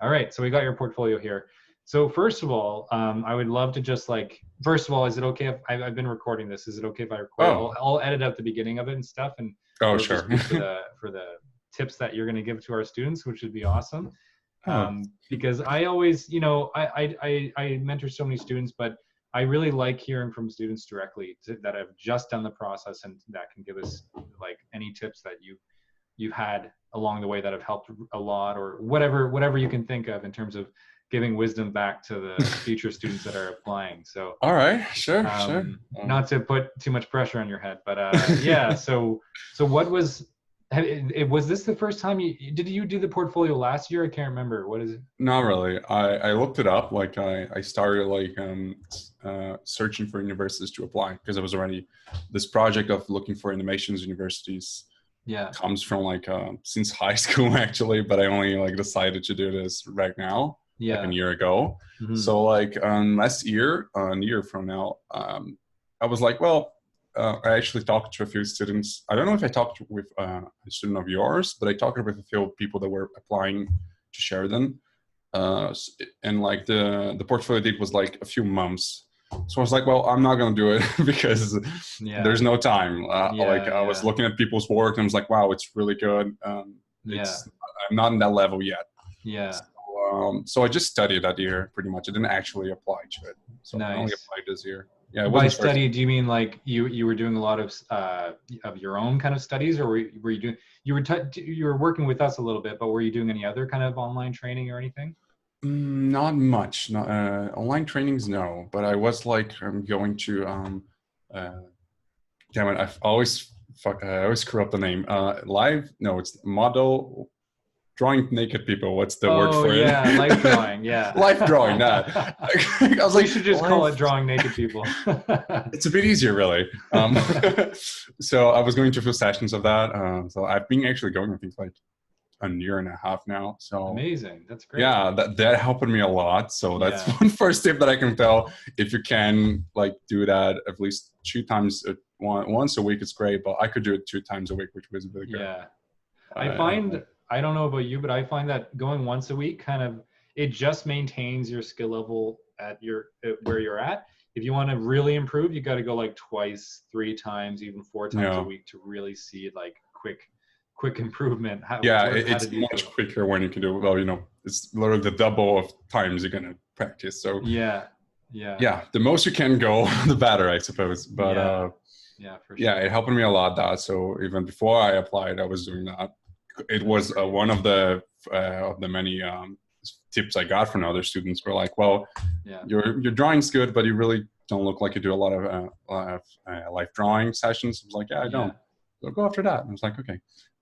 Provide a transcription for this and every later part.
All right, so we got your portfolio here. So first of all, I would love to just like, first of all, is it okay if I've been recording this? Is it okay if I record? Oh, I'll edit out the beginning of it and stuff, and oh, it'll sure. just be for the tips that you're going to give to our students, which would be awesome. Oh, Because I always, I mentor so many students, but I really like hearing from students directly that have just done the process and that can give us like any tips that you've had along the way that have helped a lot, or whatever you can think of in terms of giving wisdom back to the future students that are applying. So all right, sure, sure. not to put too much pressure on your head, but yeah. So what was was this the first time did you do the portfolio last year? I can't remember. What is it? Not really. I looked it up. Like I started like searching for universities to apply because I was already this project of looking for animations universities. Yeah. Comes from like since high school actually, but I only like decided to do this right now, like a year ago. Mm-hmm. So like last year, a year from now, I was like, well, I actually talked to a few students. I don't know if I talked with a student of yours, but I talked with a few people that were applying to Sheridan. And like the portfolio date was like a few months. So I was like, well, I'm not going to do it because there's no time. I was looking at people's work and I was like, wow, it's really good. I'm not in that level yet. Yeah. So I just studied that year pretty much. I didn't actually apply to it. So I only applied this year. Yeah. By study, do you mean like you were doing a lot of your own kind of studies, or were you doing, you were working with us a little bit, but were you doing any other kind of online training or anything? Not much. Not, online trainings, no. But I was like, I'm going to. Damn it! I always screw up the name. Live? No, it's model drawing naked people. What's the word for it? Yeah, life drawing. Yeah, life drawing. That. I was like, you should just call it drawing naked people. It's a bit easier, really. So I was going to a few sessions of that. So I've been actually going, I think, like a year and a half now. So amazing. That's great. Yeah, that helped me a lot. So that's one first tip that I can tell. If you can like do that at least 2 times, once a week, it's great. But I could do it 2 times a week, which was really good. Yeah, I find, I don't know about you, but I find that going once a week it just maintains your skill level at where you're at. If you want to really improve, you got to go like twice, 3 times, even 4 times a week to really see like quick improvement. It's much quicker when you can do, well, it's literally the double of times you're going to practice. So yeah, the most you can go, the better, I suppose. But for sure. It helped me a lot. That so even before I applied, I was doing that. It was one of the many tips I got from other students. Were like, well, your drawing's good, but you really don't look like you do a lot of live drawing sessions. I was like, I don't. So go after that. I was like, okay.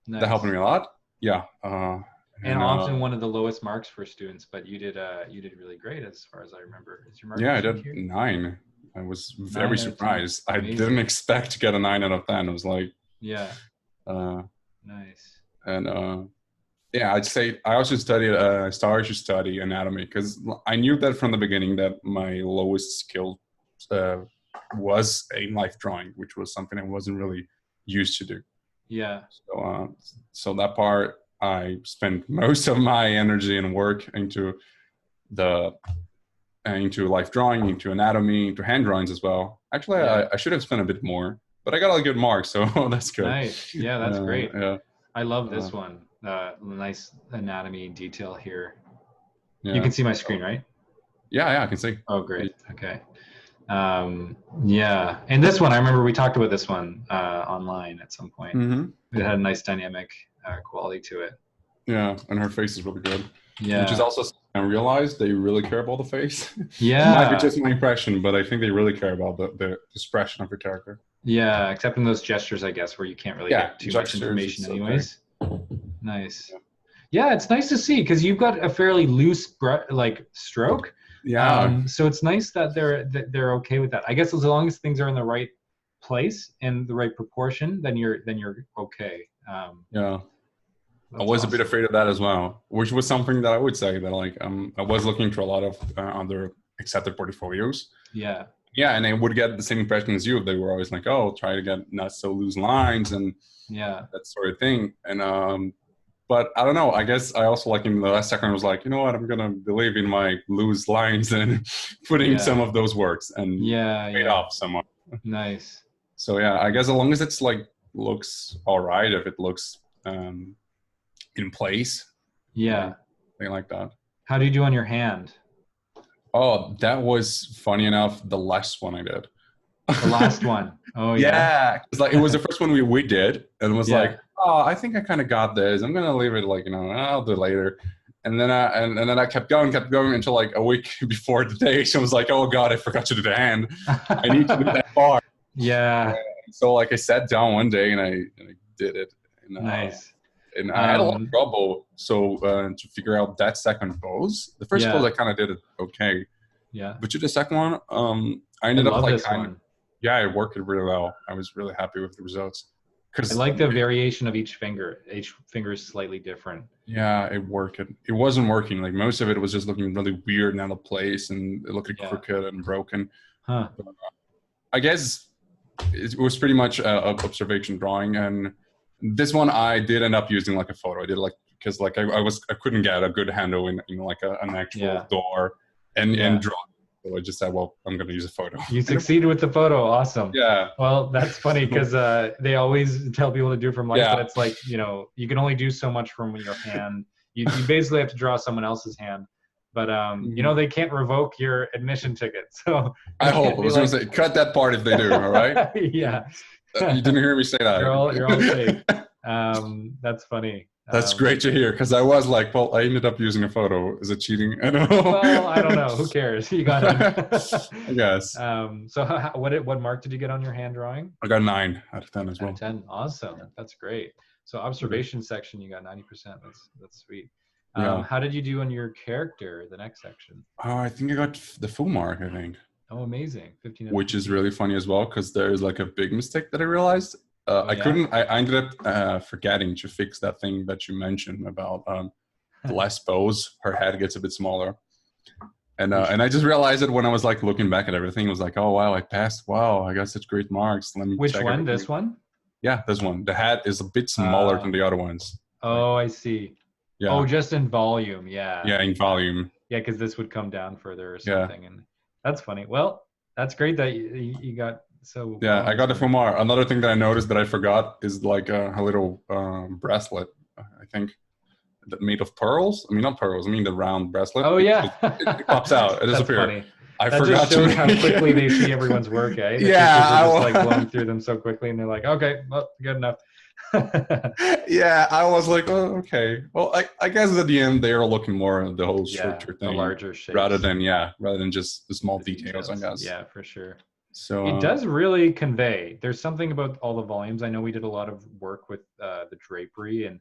Nice. That helped me a lot. Yeah. And often one of the lowest marks for students, but you did really great as far as I remember. Is your mark? Yeah, I did here? 9. I was very surprised. I didn't expect to get a 9 out of 10. I was like, nice. And I'd say I also started to study anatomy because I knew that from the beginning that my lowest skill was a life drawing, which was something I wasn't really used to do. Yeah. So that part, I spent most of my energy and work into life drawing, into anatomy, into hand drawings as well. Actually, I should have spent a bit more, but I got a good mark, so that's good. Nice. Yeah, that's great. Yeah. I love this one. Nice anatomy detail here. Yeah. You can see my screen, right? Yeah, I can see. Oh, great. Okay. And this one, I remember we talked about this one online at some point. It had a nice dynamic quality to it. Yeah, and her face is really good. Yeah, which is also, I realized they really care about the face. Yeah, it might be just my impression, but I think they really care about the expression of your character. Yeah, except in those gestures, I guess, where you can't really get too much information anyways. Okay. Nice. Yeah, it's nice to see because you've got a fairly loose stroke. Yeah. So it's nice that they're okay with that. I guess as long as things are in the right place and the right proportion, then you're okay. I was a bit afraid of that as well, which was something that I would say that I was looking through a lot of other accepted portfolios. Yeah. Yeah, and I would get the same impression as you. They were always like, "Oh, try to get not so loose lines and that sort of thing." And But I don't know. I guess I also like in the last second was like, you know what? I'm gonna believe in my loose lines and putting some of those works and paid off somewhat. Nice. So yeah, I guess as long as it's like looks all right, if it looks in place, yeah, thing like that. How do you do on your hand? Oh, that was funny enough the last one I did. The last one. Oh yeah, because like it was the first one we did, and it was Yeah. like, oh, I think I kind of got this. I'm gonna leave it like, you know, I'll do it later. And then and then I kept going until like a week before the day. So I was like, oh god, I forgot to do the hand. I need to do that part. Yeah. So like I sat down one day and I did it. And, nice. And I had a lot of trouble. So to figure out that second pose, the first pose I kind of did it okay. Yeah. But to the second one, I ended up like yeah, it worked really well. I was really happy with the results. I like the variation of each finger. Each finger is slightly different. Yeah, it worked. It wasn't working. Like most of it was just looking really weird and out of place, and it looked crooked and broken. Huh. But, I guess it was pretty much an observation drawing, and this one I did end up using like a photo. I did like because like I couldn't get a good handle in like an actual door and draw. So I just said, well, I'm going to use a photo. You succeeded with the photo. Awesome. Yeah. Well, that's funny because they always tell people to do from life, but it's like, you know, you can only do so much from your hand. You basically have to draw someone else's hand. But, you know, they can't revoke your admission ticket. So I hope. I was going to say, cut that part if they do, all right? Yeah. You didn't hear me say that. You're all safe. That's funny. That's great to hear, because I was like, well, I ended up using a photo. Is it cheating? I don't know. Well, I don't know. Who cares? You got it. I guess. So what mark did you get on your hand drawing? I got 9 out of 10 as well. 10. Awesome. That's great. So observation section, you got 90%. That's sweet. How did you do on your character, the next section? I think I got the full mark, I think. Oh, amazing. 15. Which is really funny as well, because there's like a big mistake that I realized. I ended up forgetting to fix that thing that you mentioned about the last pose. Her head gets a bit smaller. And I just realized it when I was like looking back at everything. It was like, oh, wow, I passed. Wow, I got such great marks. Let me Which check one? everything. This one? Yeah, this one. The head is a bit smaller than the other ones. Oh, I see. Yeah. Oh, just in volume. Yeah. Yeah, in volume. Yeah, because this would come down further or something. And that's funny. Well, that's great that you got so. Yeah, I got the full mark. Another thing that I noticed that I forgot is like a little bracelet, I think, that made of pearls. I mean, not pearls. I mean the round bracelet. Oh yeah, it pops out. It disappears. Funny. I forgot just shows how quickly they see everyone's work, eh? Yeah, I was like blowing through them so quickly, and they're like, "Okay, well, good enough." Yeah, I was like, oh, okay. Well, I guess at the end they are looking more at the whole structure thing, the larger shapes, rather than just the small details, I guess. Yeah, for sure. So it does really convey. There's something about all the volumes. I know we did a lot of work with the drapery and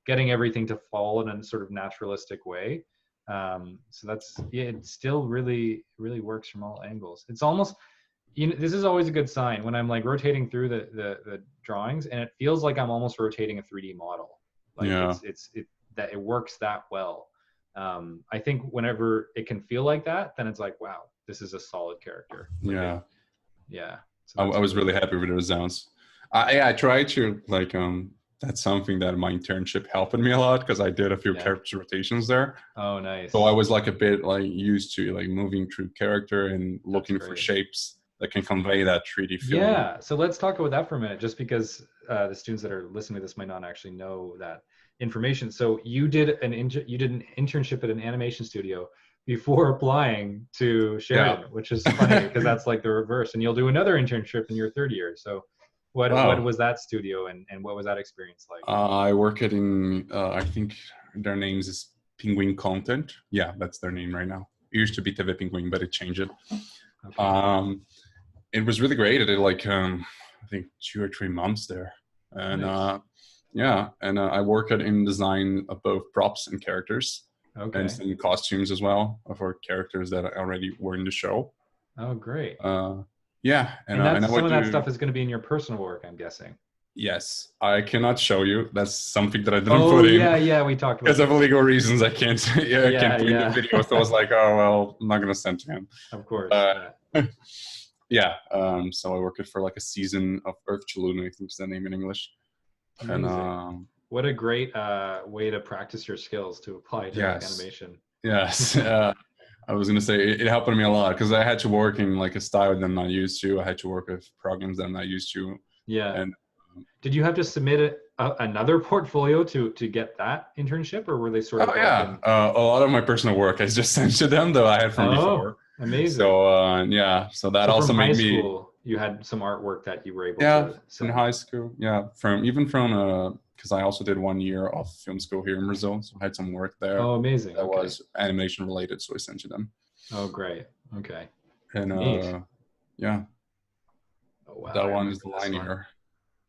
getting everything to fall in a sort of naturalistic way. So that's it. Still really works from all angles. It's almost. You know, this is always a good sign when I'm like rotating through the drawings, and it feels like I'm almost rotating a 3D model. Like that it works that well. I think whenever it can feel like that, then it's like, wow, this is a solid character. Like So I was really happy with the results. I tried to like that's something that my internship helped me a lot, because I did a few character rotations there. Oh, nice. So I was like a bit like used to like moving through character and looking for shapes that can convey that 3D feeling. Yeah, so let's talk about that for a minute, just because the students that are listening to this might not actually know that information. So you did an internship at an animation studio before applying to Sheridan, which is funny because that's like the reverse. And you'll do another internship in your third year. So what was that studio, and what was that experience like? I work in I think their names is Penguin Content. Yeah, that's their name right now. It used to be TV Penguin, but it changed it. Okay. It was really great. I did like I think 2 or 3 months there, and nice. I worked in design of both props and characters, and some costumes as well for characters that already were in the show. Oh, great! And some of that stuff is going to be in your personal work, I'm guessing. Yes, I cannot show you. That's something that I didn't put in. Yeah, we talked about. Because of legal reasons, I can't. I can't put in the video. So I was like, oh well, I'm not going to send to him. Of course. So I worked for like a season of Earth to Luna, I think is the name in English. Amazing. And What a great way to practice your skills to apply to like Yes. animation. Yes. I was gonna say it helped me a lot because I had to work in like a style that I'm not used to. I had to work with programs that I'm not used to, Yeah. and Did you have to submit another portfolio to get that internship, or were they sort oh of both yeah, in? a lot of my personal work I just sent to them that I had from Oh, before. amazing. So yeah, so that So from also high made me school, you had some artwork that you were able yeah to in send. high school. Yeah, from because I also did 1 year of film school here in Brazil, so I had some work there Oh, amazing. that Okay. was animation related, so I sent to them. Oh, great. Okay. And Neat. yeah, Oh, wow. that I one is remember the this one. linear.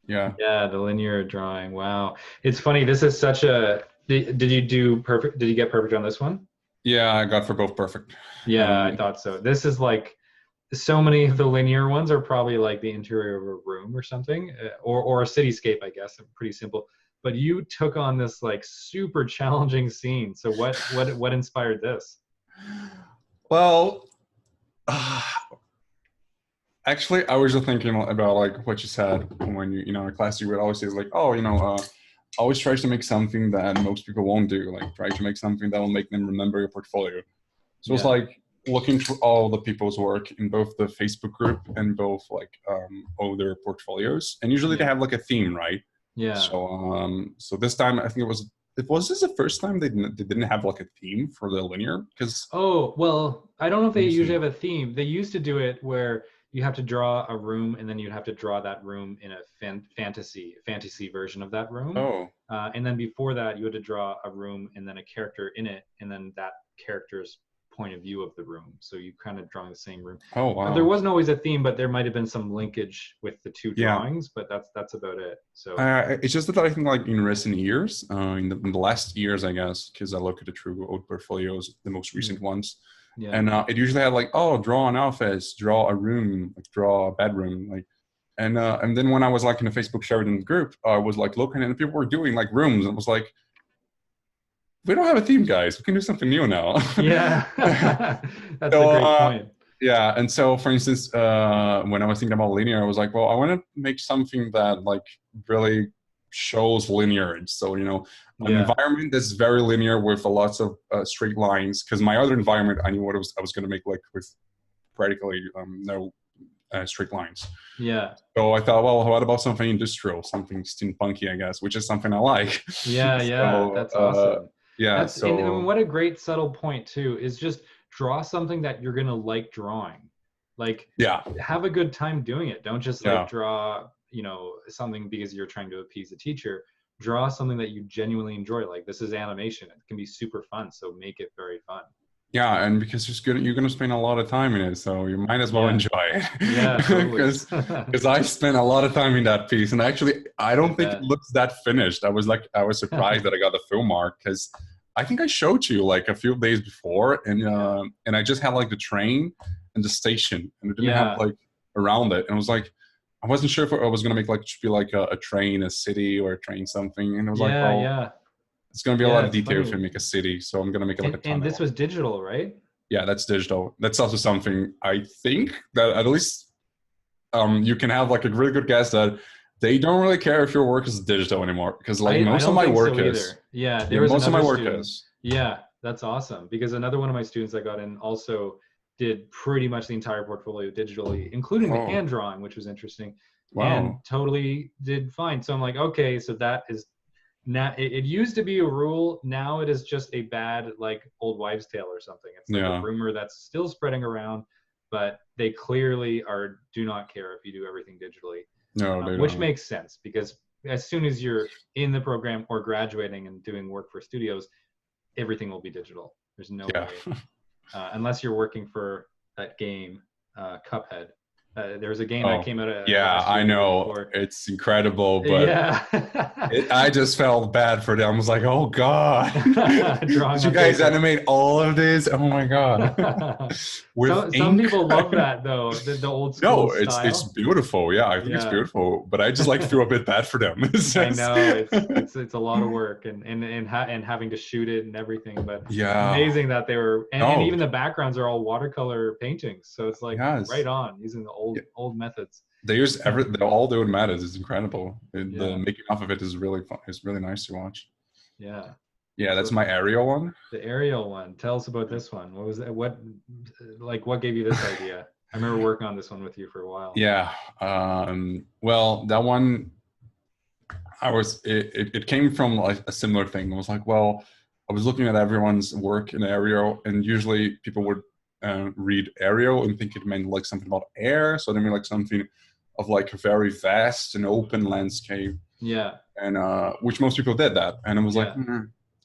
Yeah. Yeah, the linear drawing. Wow. It's funny. This is such a, did you do perfect? Did you get perfect on this one? Yeah, I got for both perfect. Yeah, I Um, thought so. This is like so many of the linear ones are probably like the interior of a room or something, or a cityscape, I guess. Pretty simple. But you took on this like super challenging scene. So what inspired this? well, actually, I was just thinking about like what you said when you know in class you would always say like, oh, always try to make something that most people won't do. Like try to make something that will make them remember your portfolio. So it's Yeah. like looking through all the people's work in both the Facebook group and both like all their portfolios, and usually they Yeah. have like a theme, right? Yeah. So this time I think it was this the first time they didn't have like a theme for the linear because Oh, well, I don't know if let they me usually see. have a theme. They used to do it where you have to draw a room and then you'd have to draw that room in a fantasy version of that room. Oh, And then before that, you had to draw a room and then a character in it, and then that character's point of view of the room. So you kind of drawing the same room. oh There wow. wasn't always a theme, but there might have been some linkage with the two Yeah. drawings, but that's about it. So It's just that I think like in recent years, in the last years, I guess, because I look at the true old portfolios, the most recent ones, yeah, and it usually had like, oh, draw an office, draw a room, like draw a bedroom, like, and then when I was like in a Facebook Sheridan group, I was like looking and people were doing like rooms, and it was like, we don't have a theme, guys. We can do something new now. yeah, that's a so great point. yeah, and so for instance, when I was thinking about linear, I was like, well, I want to make something that like really shows linear. So an Yeah, environment that's very linear with a lots of straight lines. Because my other environment, I knew what I was going to make like with practically no straight lines. yeah. So I thought, well, what about something industrial, something steampunky, I guess, which is something I like. Yeah, yeah, so that's awesome. yeah, And so what a great subtle point too is just draw something that you're gonna like drawing. Like yeah, have a good time doing it. Don't just like yeah. draw, something because you're trying to appease the teacher. Draw something that you genuinely enjoy. Like this is animation. It can be super fun, so make it very fun. Yeah, and because you're gonna spend a lot of time in it, so you might as well Yeah, enjoy it. yeah, totally. Because I spent a lot of time in that piece, and actually I I don't think it bet. looks that finished. I was surprised that I got the film mark because I think I showed you like a few days before, Yeah, and I just had like the train and the station, and it didn't have yeah, like around it, and I was like, I wasn't sure if I was gonna make like should be like a train, a city, or a train something, and I was like, yeah, well, yeah, it's gonna be a yeah. lot of It's detail if funny. I make a city, so I'm gonna make it like a And this tunnel. was digital, right? Yeah, that's digital. That's also something I think that at least you can have like a really good guess that they don't really care if your work is digital anymore because like I most of don't my think work so is. either. Yeah, Yeah, there was most of my another work student. is. Yeah, that's awesome because another one of my students I got in also did pretty much the entire portfolio digitally, including the Oh, hand drawing, which was interesting, and wow. totally did fine. So I'm like, okay, so that is now it used to be a rule. Now it is just a bad like old wives' tale or something. It's like a Yeah. rumor that's still spreading around, but they clearly do not care if you do everything digitally, No, they which don't. makes sense because as soon as you're in the program or graduating and doing work for studios, everything will be digital. There's no Yeah. way, unless you're working for that game, Cuphead. There was a game that Oh, came out yeah, last year, I the year know. before. It's incredible, but Yeah, I just felt bad for them. I was like, oh God. drawing Did you on guys paper. animate all of this? Oh my God. With Some ink? people love that though, the old school No, it's style. beautiful. Yeah, I think it's Yeah. beautiful, but I just like feel a bit bad for them. It's I just, know it's a lot of work and having to shoot it and everything, but yeah. amazing that they were and No, even the backgrounds are all watercolor paintings, so it's like right yes. on using the Yeah. old methods. They use all the matters is incredible. Yeah. The making off of it is really fun. It's really nice to watch. Yeah. Yeah, that's So my aerial one. the aerial one. Tell us about this one. What was that? What gave you this idea? I remember working on this one with you for a while. Yeah. Well, that one, it came from like a similar thing. I was like, well, I was looking at everyone's work in aerial, and usually people would read aerial and think it meant like something about air. So they mean like something of like a very vast and open landscape. Yeah. And which most people did that. And I was like,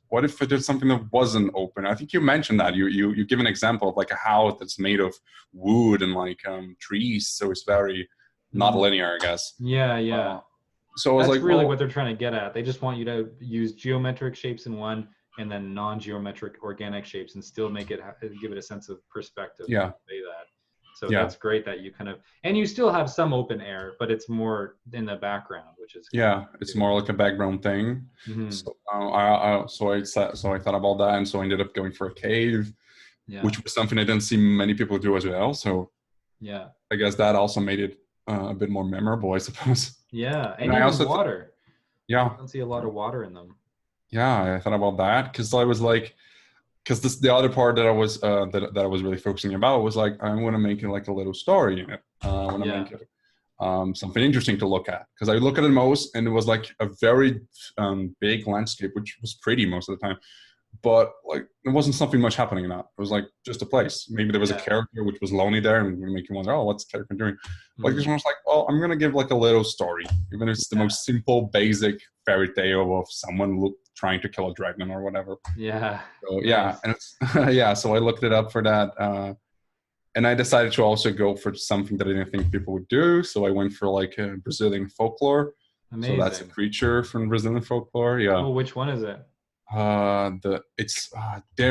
what if I did something that wasn't open? I think you mentioned that. You give an example of like a house that's made of wood and like trees, so it's very not linear, I guess. Yeah, yeah. So I was that's like, really what they're trying to get at. They just want you to use geometric shapes in one and then non-geometric organic shapes and still make it give it a sense of perspective. Yeah. Say that. So that's great that you kind of, and you still have some open air, but it's more in the background, which is it's more like a background thing. So I thought about that, and so I ended up going for a cave, which was something I didn't see many people do as well. So I guess that also made it a bit more memorable, I suppose. Yeah, and I also water. I don't see a lot of water in them. Yeah, I thought about that because I was like, because the other part that I was that I was really focusing about was like, I want to make it like a little story in it. I want to make it something interesting to look at, because I look at it most and it was like a very big landscape, which was pretty most of the time, but like there wasn't something much happening in that. It was like just a place. Maybe there was a character which was lonely there and we make you wonder, oh, what's the character doing? Like this one was like, oh, I'm gonna give like a little story, even if it's the most simple, basic fairy tale of someone trying to kill a dragon or whatever. So and it's, so I looked it up for that, and I decided to also go for something that I didn't think people would do. So I went for like a Brazilian folklore. Amazing. So that's a creature from Brazilian folklore. Yeah. Oh, which one is it? Damn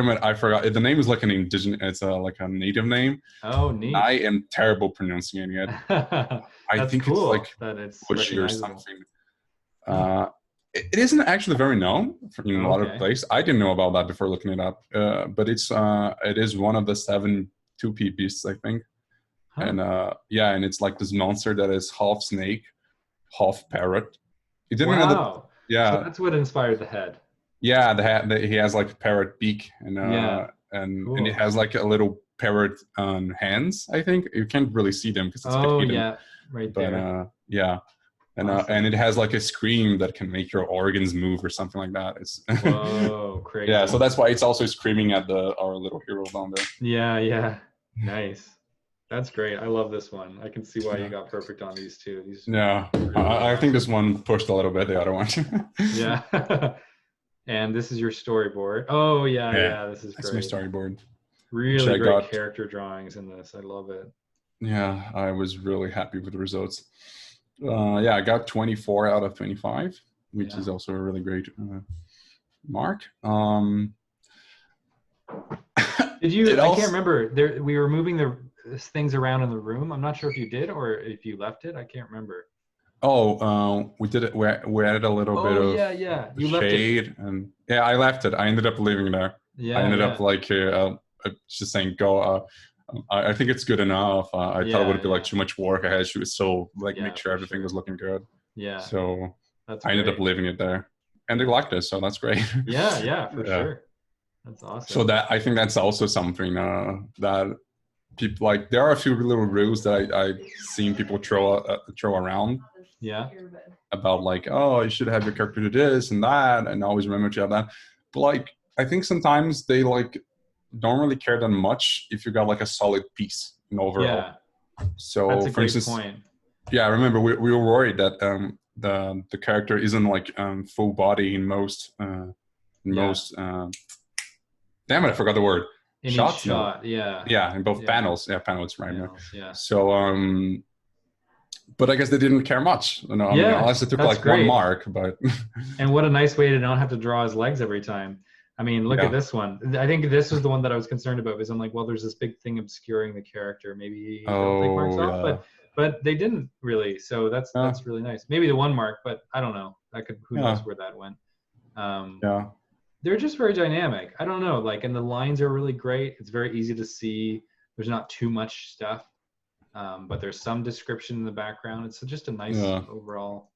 it, I forgot. The name is like an indigenous. It's like a native name. Oh, neat. I am terrible pronouncing it. I think cool it's like Bushy or something. It isn't actually very known in a lot of places. I didn't know about that before looking it up. But it is one of the 7 2P beasts, I think. And and it's like this monster that is half snake, half parrot. He didn't end up, so that's what inspired the head. Yeah, he has like a parrot beak, and and it has like a little parrot hands. I think you can't really see them because it's a bit hidden. Right there. And it has like a scream that can make your organs move or something like that. It's whoa, crazy. So that's why it's also screaming at our little hero down there. Yeah, nice. That's great. I love this one. I can see why you got perfect on these two. I think this one pushed a little bit the other one. And this is your storyboard. Oh yeah, this is great. That's my storyboard. Really great character drawings in this. I love it. Yeah, I was really happy with the results. I got 24 out of 25, which is also a really great mark. Did you? I can't remember. We were moving the things around in the room. I'm not sure if you did or if you left it. I can't remember. Oh, we did it. We added a little bit of you shade, and I left it. I ended up leaving there. I ended up like just saying go. I think it's good enough. I thought it would be like too much work. I had to still like make sure everything was looking good. So I ended up leaving it there, and they liked it, so that's great. For sure. That's awesome. So I think that's also something that people like. There are a few little rules that I've seen people throw around. About like, oh, you should have your character do this and that, and always remember to have that. But like, I think sometimes they like don't really care that much if you got like a solid piece in overall. So that's a for great instance, point. I remember we were worried that the character isn't like full body in most damn it, I forgot the word. In each shot, in both panels. Panels, right? So but I guess they didn't care much, unless it took like great. 1 mark. But and what a nice way to not have to draw his legs every time. I mean, look at this one. I think this was the one that I was concerned about, because I'm like, well, there's this big thing obscuring the character. Maybe they'll take marks off, but they didn't really. So that's really nice. Maybe the 1 mark, but I don't know. Who knows where that went. They're just very dynamic. I don't know. Like, and the lines are really great. It's very easy to see. There's not too much stuff. but there's some description in the background. It's just a nice Yeah. overall.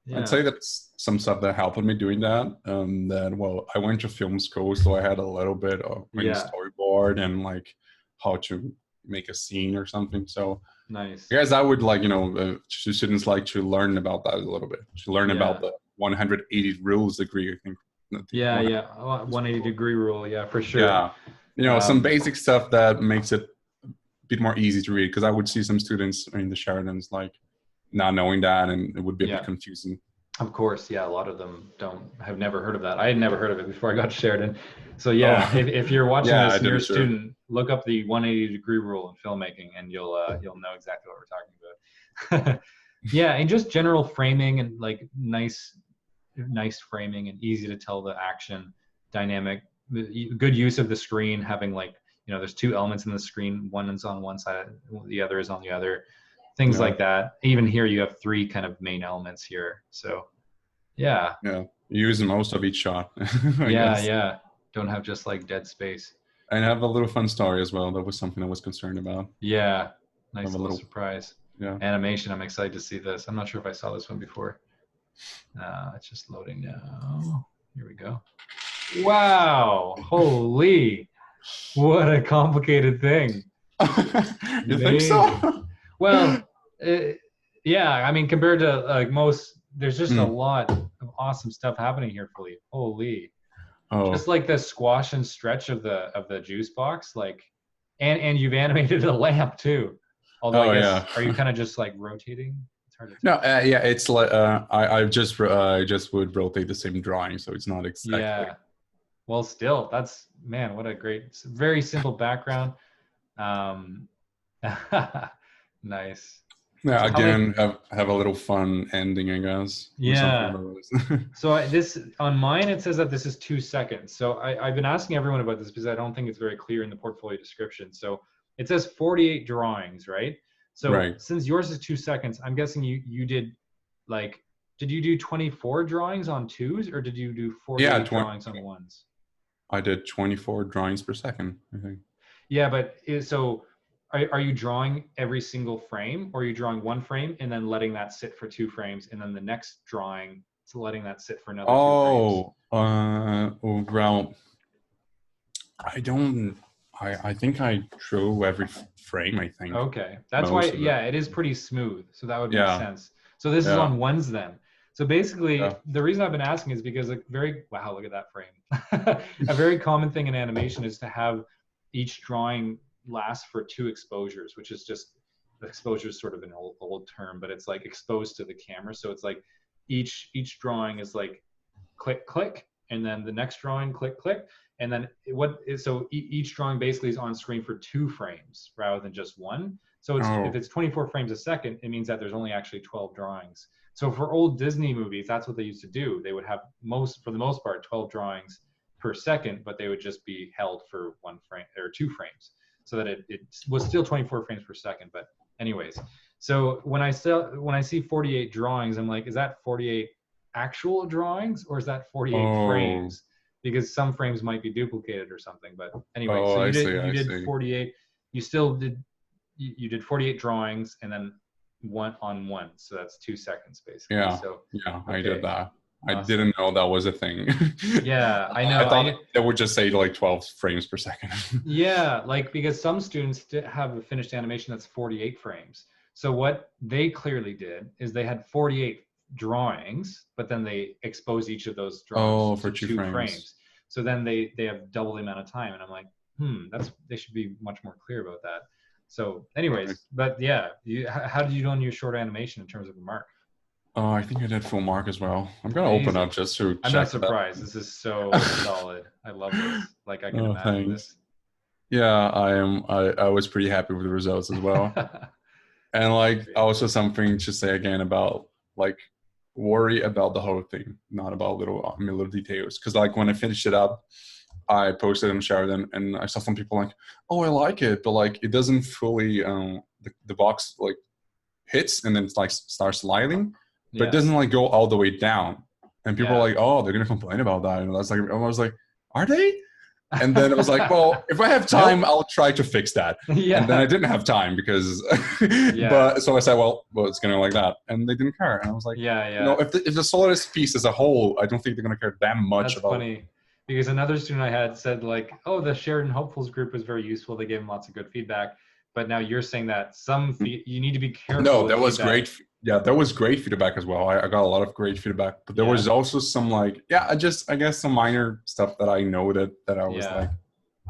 I'd Yeah. say that's some stuff that helped me doing that. That well, I went to film school, so I had a little bit of in Yeah. storyboard and like how to make a scene or something. So Nice. I guess I would like students like to learn about that a little bit, to learn about Yeah. the 180 rules degree. I think. Yeah. Yeah. 180-degree rule. Yeah, for sure. Yeah, some basic stuff that makes it a bit more easy to read. Because I would see some students in the Sheridans like not knowing that, and it would be a bit confusing. Of course, yeah. A lot of them have never heard of that. I had never heard of it before I got to Sheridan. So yeah, if you're watching this and you're a student, look up the 180-degree rule in filmmaking, and you'll know exactly what we're talking about. Yeah, and just general framing and like nice framing and easy to tell the action dynamic. Good use of the screen, having like there's two elements in the screen. One is on one side, the other is on the other. Things like that. Even here, you have three kind of main elements here. So, yeah. Yeah, use most of each shot. Yeah. Don't have just like dead space. And have a little fun story as well. That was something I was concerned about. Yeah, nice little surprise. Yeah. Animation. I'm excited to see this. I'm not sure if I saw this one before. It's just loading now. Here we go. Wow! Holy! What a complicated thing. You think so? Well, yeah. I mean, compared to like most, there's just a lot of awesome stuff happening here, Felipe. Holy! Just like the squash and stretch of the juice box, like, and you've animated a lamp too. Although I guess, are you kind of just like rotating? It's hard to tell. No, yeah, it's like I just would rotate the same drawing, so it's not exactly. Yeah. Well, still, that's what a great, very simple background. Nice. Yeah, again, have a little fun ending, I guess. Yeah. So this on mine, it says that this is 2 seconds. So I've been asking everyone about this because I don't think it's very clear in the portfolio description. So it says 48 drawings, right? So since yours is 2 seconds, I'm guessing you did like, did you do 24 drawings on twos or did you do 48 drawings on ones? I did 24 drawings per second, I think. Yeah, but so are you drawing every single frame, or are you drawing one frame and then letting that sit for 2 frames, and then the next drawing to letting that sit for another 2 frames? Well, I think I drew every frame, I think. Okay, that's why, it is pretty smooth, so that would make sense. So this is on ones then. So basically, the reason I've been asking is because wow, look at that frame. A very common thing in animation is to have each drawing last for 2 exposures, which is just, exposure is sort of an old term, but it's like exposed to the camera. So it's like each drawing is like click, click, and then the next drawing, click, click. And then each drawing basically is on screen for 2 frames rather than just one. So if it's 24 frames a second, it means that there's only actually 12 drawings. So for old Disney movies, that's what they used to do. They would have for the most part, 12 drawings per second, but they would just be held for 1 frame or 2 frames, so that it was still 24 frames per second. But anyways, so when I see 48 drawings, I'm like, is that 48 actual drawings or is that 48 frames? Because some frames might be duplicated or something. But anyway, so you did 48. You still did. You did 48 drawings and then one on one. So that's 2 seconds basically. Yeah. So I did that. Awesome. I didn't know that was a thing. Yeah, I know. I thought they would just say like 12 frames per second. Yeah, like because some students have a finished animation that's 48 frames. So what they clearly did is they had 48 drawings, but then they expose each of those drawings for to 2 frames. So then they have double the amount of time, and I'm like, they should be much more clear about that. So anyways, but yeah, how did you do on your short animation in terms of a mark? I think I did full mark as well. I'm gonna open up just to check. I'm not surprised. This is so solid. I love this. Like I can imagine this. Yeah, I am. I was pretty happy with the results as well. And like also something to say again about like worry about the whole thing, not about little details. Because like when I finished it up, I posted on Sheridan, and I saw some people like, "Oh, I like it," but like it doesn't fully the box like hits and then it's like starts sliding. But it doesn't like go all the way down, and people are like, "Oh, they're gonna complain about that." And that's like, I was like, "Are they?" And then I was like, well, if I have time, Nope. I'll try to fix that. Yeah. And then I didn't have time because, Yeah. but so I said, well, it's going to like that. And they didn't care. And I was like, Yeah. if the Solaris piece as a whole, I don't think they're going to care that much That's about. funny because another student I had said like, oh, the Sheridan Hopefuls group was very useful. They gave him lots of good feedback. But now you're saying that you need to be careful. No, with that was feedback. great. Yeah, that was great feedback as well. I got a lot of great feedback, but there was also some like, I guess some minor stuff that I noted that I was like,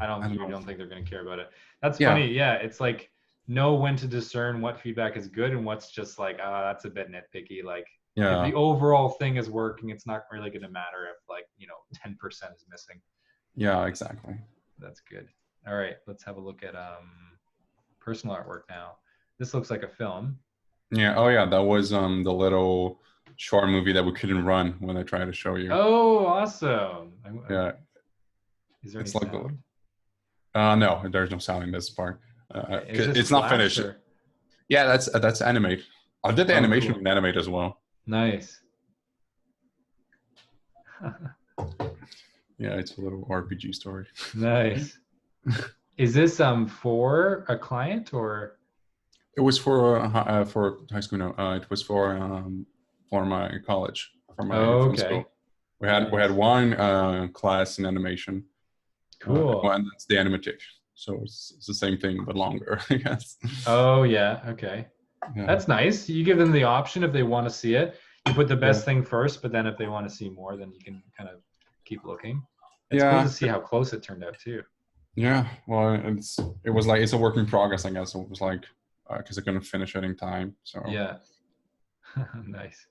I don't think they're going to care about it. That's funny. Yeah, it's like know when to discern what feedback is good and what's just like, that's a bit nitpicky. Like, if the overall thing is working, it's not really going to matter if 10% is missing. Yeah, exactly. That's good. All right, let's have a look at personal artwork now. This looks like a film. Yeah. Oh yeah, that was the little short movie that we couldn't run when I tried to show you. Oh, awesome. Yeah. Is there any sound? No, there's no sound in this part. It's not finished. Or? Yeah, that's animate. I did the animation with animate as well. Nice. Yeah, it's a little RPG story. Nice. Is this for a client or? It was for high school. No, it was for my college, for my film school. We had one class in animation. Cool. And that's the animatic. So it's the same thing but longer, I guess. Oh yeah. Okay. Yeah. That's nice. You give them the option if they want to see it. You put the best thing first, but then if they want to see more, then you can kind of keep looking. It's cool to see how close it turned out too. Yeah. Well, it was like it's a work in progress, I guess. It was like because I couldn't finish it in time. So yeah. Nice.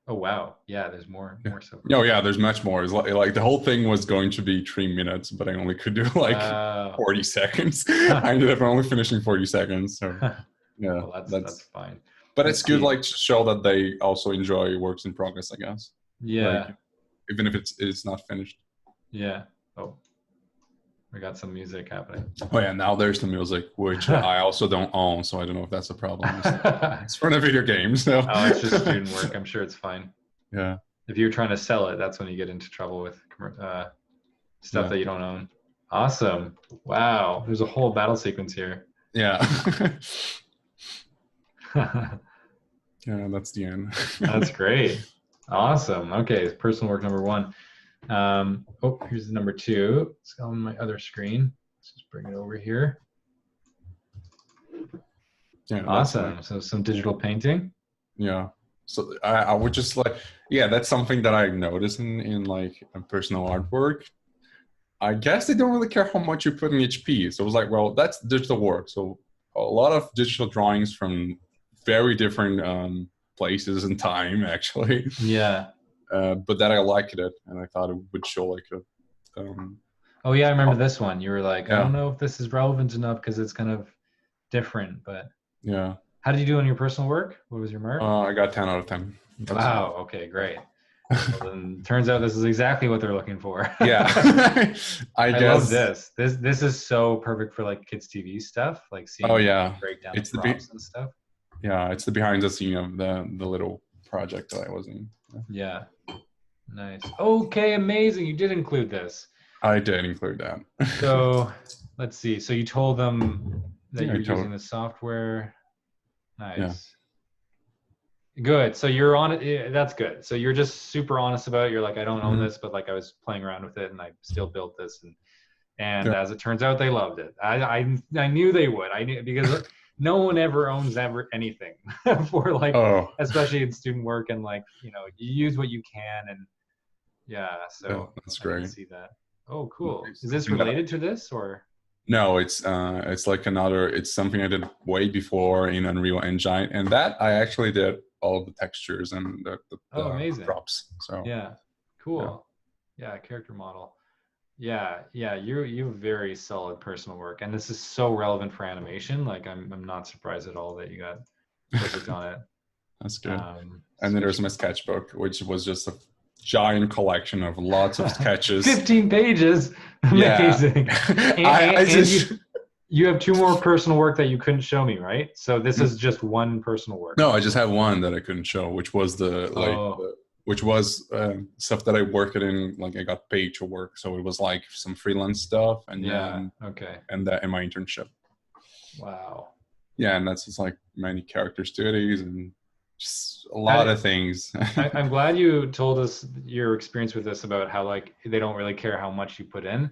Oh wow. Yeah, there's more stuff. No, yeah, there's much more. It's like the whole thing was going to be 3 minutes, but I only could do like 40 seconds. I ended up only finishing 40 seconds. So yeah, well, that's fine. But it's good, like, to show that they also enjoy works in progress, I guess. Yeah. Like, even if it's not finished. Yeah. Oh, we got some music happening. Oh yeah, now there's the music, which I also don't own, so I don't know if that's a problem. It's for the video game, so. Oh, it's just student work. I'm sure it's fine. Yeah. If you're trying to sell it, that's when you get into trouble with stuff that you don't own. Awesome. Wow. There's a whole battle sequence here. Yeah. Yeah, that's the end. That's great. Awesome. Okay, personal work number 1. Here's the number 2. It's on my other screen. Let's just bring it over here. Yeah. Awesome. So some digital painting. Yeah. So I would just like, that's something that I noticed in like personal artwork. I guess they don't really care how much you put in each piece. So it was like, well, that's digital work. So a lot of digital drawings from very different places and time, actually. Yeah. But that I liked it, and I thought it would show like a. Oh yeah, I remember this one. You were like, I don't know if this is relevant enough because it's kind of different, but. Yeah. How did you do on your personal work? What was your mark? I got 10 out of 10. Wow. Okay, great. Well, then turns out this is exactly what they're looking for. Yeah. I guess. Love this. This is so perfect for like kids TV stuff, like seeing break down the props and stuff. Yeah, it's the behind the scene of the little project that I was in. Yeah. Nice. Okay, amazing. You did include this. I did include that. So let's see. So you told them that you're using the software. Nice. Yeah. Good. So you're on it. Yeah, that's good. So you're just super honest about it. You're like, I don't own this, but like I was playing around with it and I still built this. And as it turns out, they loved it. I knew they would. I knew because no one ever owns anything for like, especially in student work and like, you use what you can and so that's great. I see that. Oh, cool. Is this related to this or? No, it's like it's something I did way before in Unreal Engine, and that I actually did all of the textures and the amazing. props. So yeah, cool. Yeah, character model. Yeah, you have very solid personal work, and this is so relevant for animation. Like I'm not surprised at all that you got perfect on it. That's good. And then there's my sketchbook, which was just a giant collection of lots of sketches. 15 pages. Amazing. And you have 2 more personal work that you couldn't show me, right? So this is just one personal work. No, I just have one that I couldn't show, which was the which was stuff that I worked in, like I got paid to work. So it was like some freelance stuff and Okay. and that in my internship. Wow. Yeah, and that's just like many character studies and just a lot of things. I'm glad you told us your experience with this about how like they don't really care how much you put in,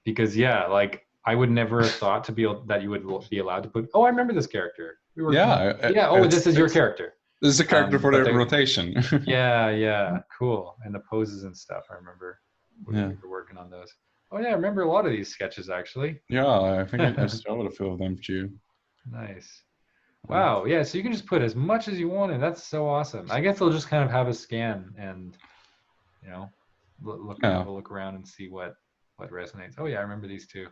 because yeah, like I would never have thought that you would be allowed to put. Oh, I remember this character. We were. Yeah. Oh, this is your character. This is a character for the rotation. Yeah, cool. And the poses and stuff. I remember we were working on those. Oh yeah, I remember a lot of these sketches actually. Yeah, I think I showed a few of them to you. Nice. Wow. Yeah. So you can just put as much as you want in. That's so awesome. I guess they'll just kind of have a scan and, you know, have a look around and see what resonates. Oh yeah, I remember these two.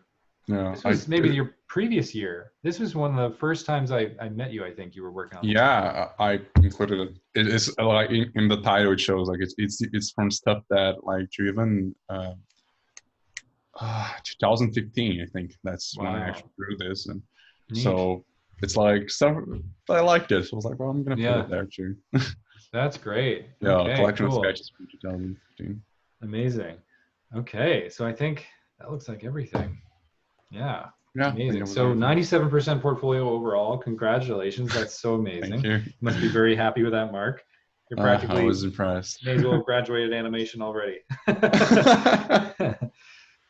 Yeah. This was maybe your previous year. This was one of the first times I met you. I think you were working on. Yeah, I included it. It is like in the title. It shows like it's from stuff that like driven. 2015, I think that's when I actually drew this, and so it's like stuff I liked it. So I was like, well, I'm gonna put it there too. That's great. Yeah, okay, collection of sketches from 2015. Amazing. Okay, so I think that looks like everything. Yeah. Yeah. Amazing. So 97% portfolio overall. Congratulations. That's so amazing. Thank you. Must be very happy with that mark. You're practically. I was impressed. May as well have graduated animation already.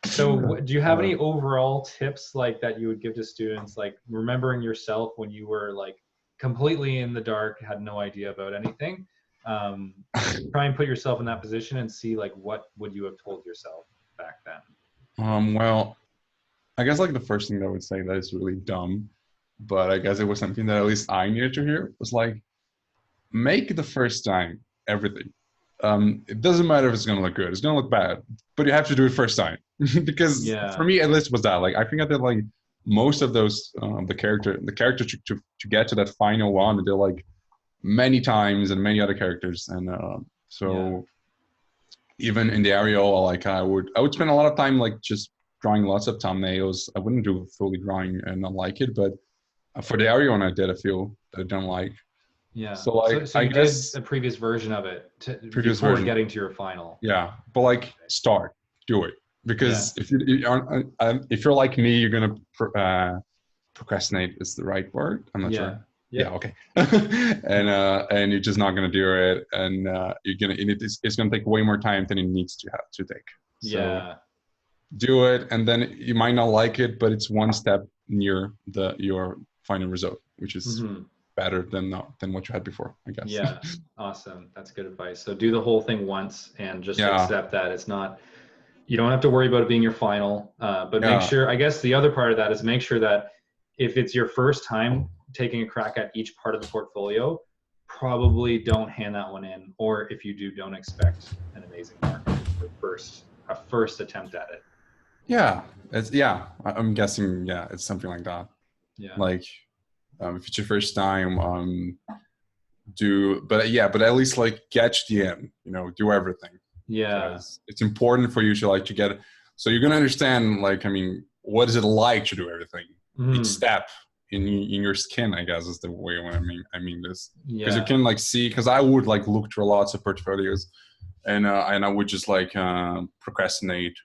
So do you have any overall tips like that you would give to students, like remembering yourself when you were like completely in the dark, had no idea about anything? Try and put yourself in that position and see like what would you have told yourself back then? Well, I guess like the first thing that I would say that is really dumb, but I guess it was something that at least I needed to hear, was like, make the first time everything. It doesn't matter if it's gonna look good, it's gonna look bad, but you have to do it first time. Because for me at least was that, like I think I did like most of those the character to get to that final one, I did like many times and many other characters, and even in the aerial, like I would spend a lot of time like just drawing lots of thumbnails. I wouldn't do fully drawing and not like it, but for the aerial one I did a few that I don't like. Yeah. So like so I guess a previous version of it before getting to your final. Yeah, but like do it, because if you're like me, you're gonna procrastinate is the right word. I'm not sure. Yeah. Okay. and you're just not gonna do it, and it's gonna take way more time than it needs to take. So do it, and then you might not like it, but it's one step near your final result, which is better than what you had before, I guess. Yeah. Awesome. That's good advice. So do the whole thing once and just accept that it's not, you don't have to worry about it being your final, but make sure, I guess the other part of that is make sure that if it's your first time taking a crack at each part of the portfolio, probably don't hand that one in, or if you do, don't expect an amazing mark for a first attempt at it. Yeah. I'm guessing, it's something like that. Yeah. Like, if it's your first time, but at least like get to the end, do everything. Yeah. Because it's important for you to get it. So you're going to understand, like, I mean, what is it like to do everything? Each step in your skin, I guess, is the way when I mean this. Because you can like see, because I would like look through lots of portfolios and I would just like procrastinate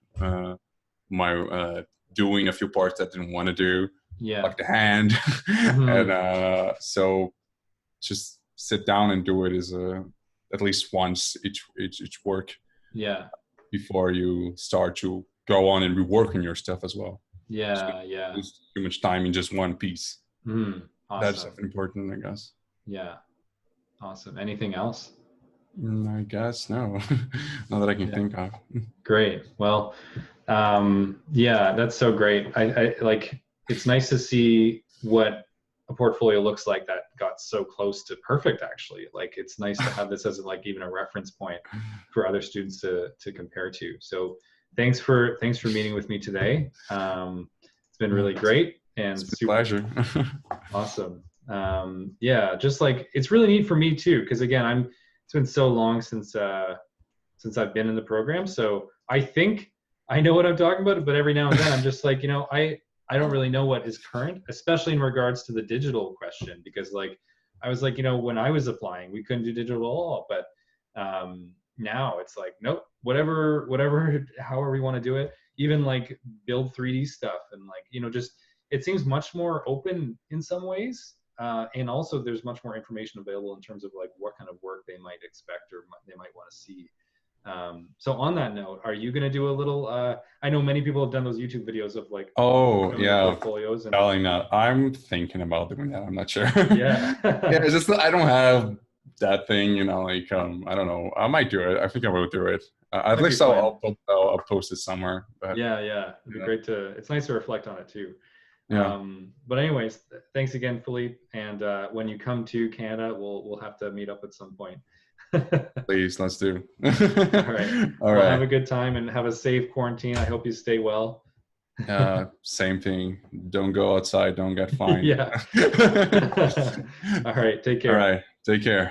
my doing a few parts that I didn't want to do. Yeah. Like the hand. And so just sit down and do it is at least once each work. Yeah. Before you start to go on and rework on your stuff as well. Yeah. Lose too much time in just one piece. Awesome. That's important, I guess. Yeah. Awesome. Anything else? I guess no. Not that I can think of. Great. Well, that's so great. I like, it's nice to see what a portfolio looks like that got so close to perfect, actually. Like, it's nice to have this as like even a reference point for other students to compare to. So thanks for meeting with me today. It's been really great and it's been a pleasure. Awesome. Just like, it's really neat for me too, because again, it's been so long since I've been in the program. So I think I know what I'm talking about, but every now and then I'm just like, I don't really know what is current, especially in regards to the digital question, because like, I was like, when I was applying, we couldn't do digital at all, but Now it's like, nope, whatever, however we want to do it, even like build 3D stuff and like, you know, just, it seems much more open in some ways. And also there's much more information available in terms of like what kind of work they might expect or they might want to see. So on that note, are you going to do a little, I know many people have done those YouTube videos of like, Oh yeah, portfolios and telling that. I'm thinking about doing that. I'm not sure. yeah. Yeah, it's just that I don't have that thing, you know, like I don't know. I might do it. I think I will do it. At That'd be least fun. I'll post it somewhere. But Yeah, it'd be great to, it's nice to reflect on it too. yeah, But anyways, thanks again, Felipe. And when you come to Canada, we'll have to meet up at some point. please, let's do. All right. All Well, right. have a good time and have a safe quarantine. I hope you stay well. Same thing. Don't go outside. Don't get fined. Yeah. All right. Take All care. right. Take care.